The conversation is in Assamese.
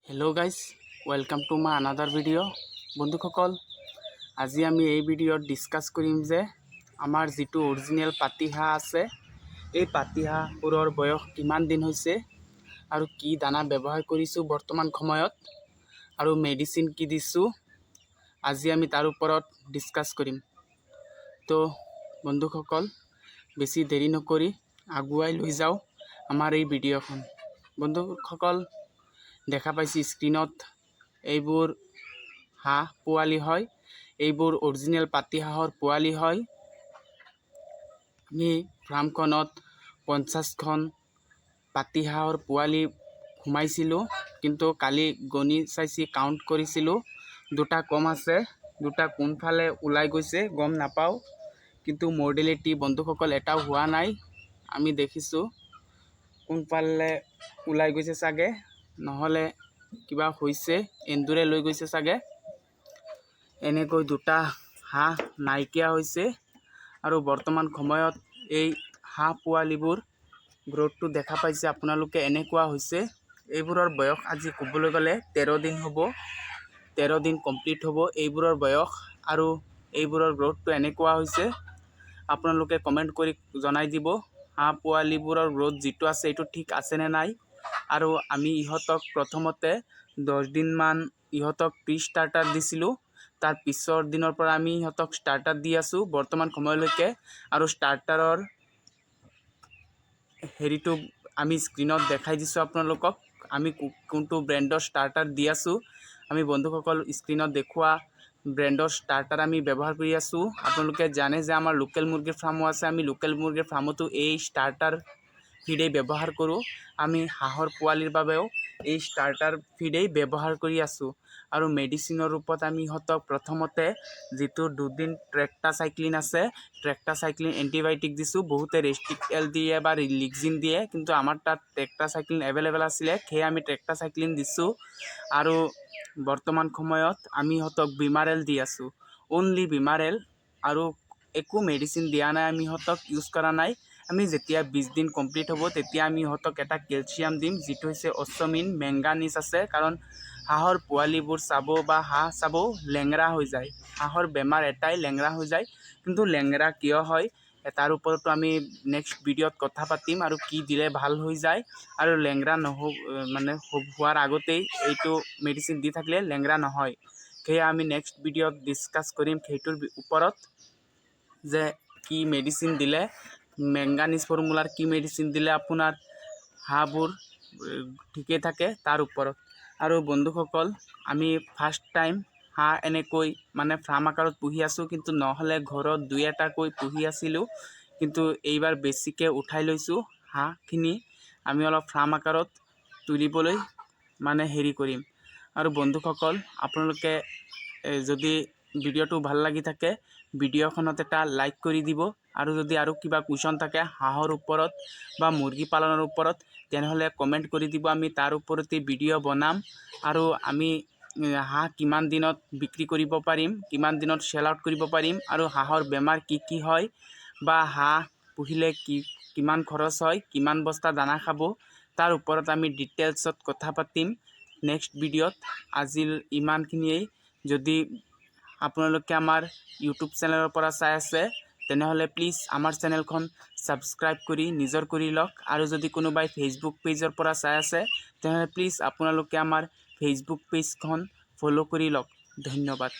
Hello' guys, welcome to my another video'. বন্ধুসকল, আজি আমি এই ভিডিঅ'ত ডিছকাছ কৰিম যে আমাৰ যিটো অৰিজিনেল পাতিহাঁহ আছে, এই পাতিহাঁহবোৰৰ বয়স কিমান দিন হৈছে আৰু কি দানা ব্যৱহাৰ কৰিছোঁ বৰ্তমান সময়ত আৰু মেডিচিন কি দিছোঁ, আজি আমি তাৰ ওপৰত ডিছকাছ কৰিম। তো বন্ধুসকল, বেছি দেৰি নকৰি আগুৱাই লৈ যাওঁ আমাৰ এই ভিডিঅ'খন। বন্ধুসকল, দেখা পাইছে স্ক্ৰীনত এইবোৰ হাঁহ পোৱালি হয়, এইবোৰ অৰিজিনেল পাতিহাঁহৰ পোৱালি হয়। আমি ফাৰ্মখনত 50খন পাতিহাঁহৰ পোৱালি সোমাইছিলোঁ, কিন্তু কালি গণি চাইছি কাউণ্ট কৰিছিলোঁ, দুটা কম আছে, দুটা কোনফালে ওলাই গৈছে গম নাপাওঁ, কিন্তু মৰ্টেলিটি বন্ধুসকল এটাও হোৱা নাই। আমি দেখিছোঁ কোনফালে ওলাই গৈছে চাগে, নহ'লে কিবা হৈছে, এন্দুৰে লৈ গৈছে চাগে। এনেকৈ দুটা হাঁহ নাইকিয়া হৈছে আৰু বৰ্তমান সময়ত এই হাঁহ পোৱালিবোৰ গ্ৰথটো দেখা পাইছে আপোনালোকে এনেকুৱা হৈছে। এইবোৰৰ বয়স আজি ক'বলৈ গ'লে 13 দিন হ'ব, 13 দিন কমপ্লিট হ'ব এইবোৰৰ বয়স, আৰু এইবোৰৰ গ্ৰথটো এনেকুৱা হৈছে। আপোনালোকে কমেণ্ট কৰি জনাই দিব হাঁহ পোৱালিবোৰৰ গ্ৰথ যিটো আছে এইটো ঠিক আছেনে নাই। আৰু আমি ইহঁতক প্ৰথমতে 10 দিনমান ইহঁতক প্ৰি ষ্টাৰ্টাৰ দিছিলোঁ, তাৰ পিছৰ দিনৰ পৰা আমি ইহঁতক ষ্টাৰ্টাৰ দি আছোঁ বৰ্তমান সময়লৈকে। আৰু ষ্টাৰ্টাৰৰ হেৰিটো আমি স্ক্ৰীনত দেখাই দিছোঁ আপোনালোকক, আমি কোনটো ব্ৰেণ্ডৰ ষ্টাৰ্টাৰ দি আছোঁ। আমি বন্ধুসকল স্ক্ৰীনত দেখুওৱা ব্ৰেণ্ডৰ ষ্টাৰ্টাৰ আমি ব্যৱহাৰ কৰি আছোঁ। আপোনালোকে জানে যে আমাৰ লোকেল মুৰ্গীৰ ফাৰ্মো আছে, আমি লোকেল মুৰ্গীৰ ফাৰ্মতো এই ষ্টাৰ্টাৰ ফিডেই ব্যৱহাৰ কৰোঁ। আমি হাঁহৰ পোৱালিৰ বাবেও এই ষ্টাৰ্টাৰ ফিডেই ব্যৱহাৰ কৰি আছোঁ। আৰু মেডিচিনৰ ৰূপত আমি ইহঁতক প্ৰথমতে যিটো 2 দিন ট্ৰেক্টাচাইক্লিন আছে, ট্ৰেক্টাচাইক্লিন এণ্টিবায়'টিক দিছোঁ। বহুতে ৰেষ্টিক এল দিয়ে বা লিক্সিন দিয়ে, কিন্তু আমাৰ তাত ট্ৰেক্টাচাইক্লিন এভেইলেবল আছিলে, সেয়ে আমি ট্ৰেক্টাচাইক্লিন দিছোঁ। আৰু বৰ্তমান সময়ত আমি ইহঁতক বিমাৰেল দি আছোঁ, অনলি বিমাৰেল, আৰু একো মেডিচিন দিয়া নাই, আমি ইহঁতক ইউজ কৰা নাই। আমি যেতিয়া 20 দিন কমপ্লিট হ'ব তেতিয়া আমি ইহঁতক এটা কেলছিয়াম দিম, যিটো হৈছে অশ্বমিন মেংগানিজ আছে। কাৰণ হাঁহৰ পোৱালিবোৰ চাব বা হাঁহ চাব লেংৰা হৈ যায়, হাঁহৰ বেমাৰ এটাই লেংৰা হৈ যায়। কিন্তু লেংৰা কিয় হয় তাৰ ওপৰতো আমি নেক্সট ভিডিঅ'ত কথা পাতিম, আৰু কি দিলে ভাল হৈ যায়। আৰু লেংৰা হোৱাৰ আগতেই এইটো মেডিচিন দি থাকিলে লেংৰা নহয়, সেয়া আমি নেক্সট ভিডিঅ'ত ডিছকাছ কৰিম সেইটোৰ ওপৰত, যে কি মেডিচিন দিলে, মেংগানিজ ফৰ্মুলাৰ কি মেডিচিন দিলে আপোনাৰ হাঁহবোৰ ঠিকে থাকে তাৰ ওপৰত। আৰু বন্ধুসকল, আমি ফাৰ্ষ্ট টাইম হাঁহ এনেকৈ ফাৰ্ম আকাৰত পুহি আছোঁ, কিন্তু নহ'লে ঘৰত 2-এটাকৈ পুহি আছিলোঁ, কিন্তু এইবাৰ বেছিকৈ উঠাই লৈছোঁ হাঁহখিনি। আমি অলপ ফাৰ্ম আকাৰত তুলিবলৈ হেৰি কৰিম। আৰু বন্ধুসকল, আপোনালোকে যদি ভিডিঅ'টো ভাল লাগি থাকে ভিডিঅ'খনত এটা লাইক কৰি দিব, আৰু যদি আৰু কিবা কুৱেশ্যন থাকে হাঁহৰ ওপৰত বা মুৰ্গী পালনৰ ওপৰত, তেনেহ'লে কমেণ্ট কৰি দিব, আমি তাৰ ওপৰতে ভিডিঅ' বনাম। আৰু আমি হাঁহ কিমান দিনত বিক্ৰী কৰিব পাৰিম, কিমান দিনত চেল আউট কৰিব পাৰিম, আৰু হাঁহৰ বেমাৰ কি কি হয়, বা হাঁহ পুহিলে কিমান খৰচ হয়, কিমান বস্তা দানা খাব, তাৰ ওপৰত আমি ডিটেইলছত কথা পাতিম নেক্সট ভিডিঅ'ত। আজিৰ ইমানখিনিয়েই। যদি আপোনালোকে আমাৰ ইউটিউব চেনেলৰ পৰা চাই আছে, তেনেহ'লে প্লিজ আমাৰ চেনেলখন ছাবস্ক্ৰাইব কৰি নিজৰ কৰি লওক। আৰু যদি কোনোবাই ফেচবুক পেজৰ পৰা চাই আছে, তেনেহ'লে প্লিজ আপোনালোকে আমাৰ ফেচবুক পেজখন ফ'ল' কৰি লওক। ধন্যবাদ।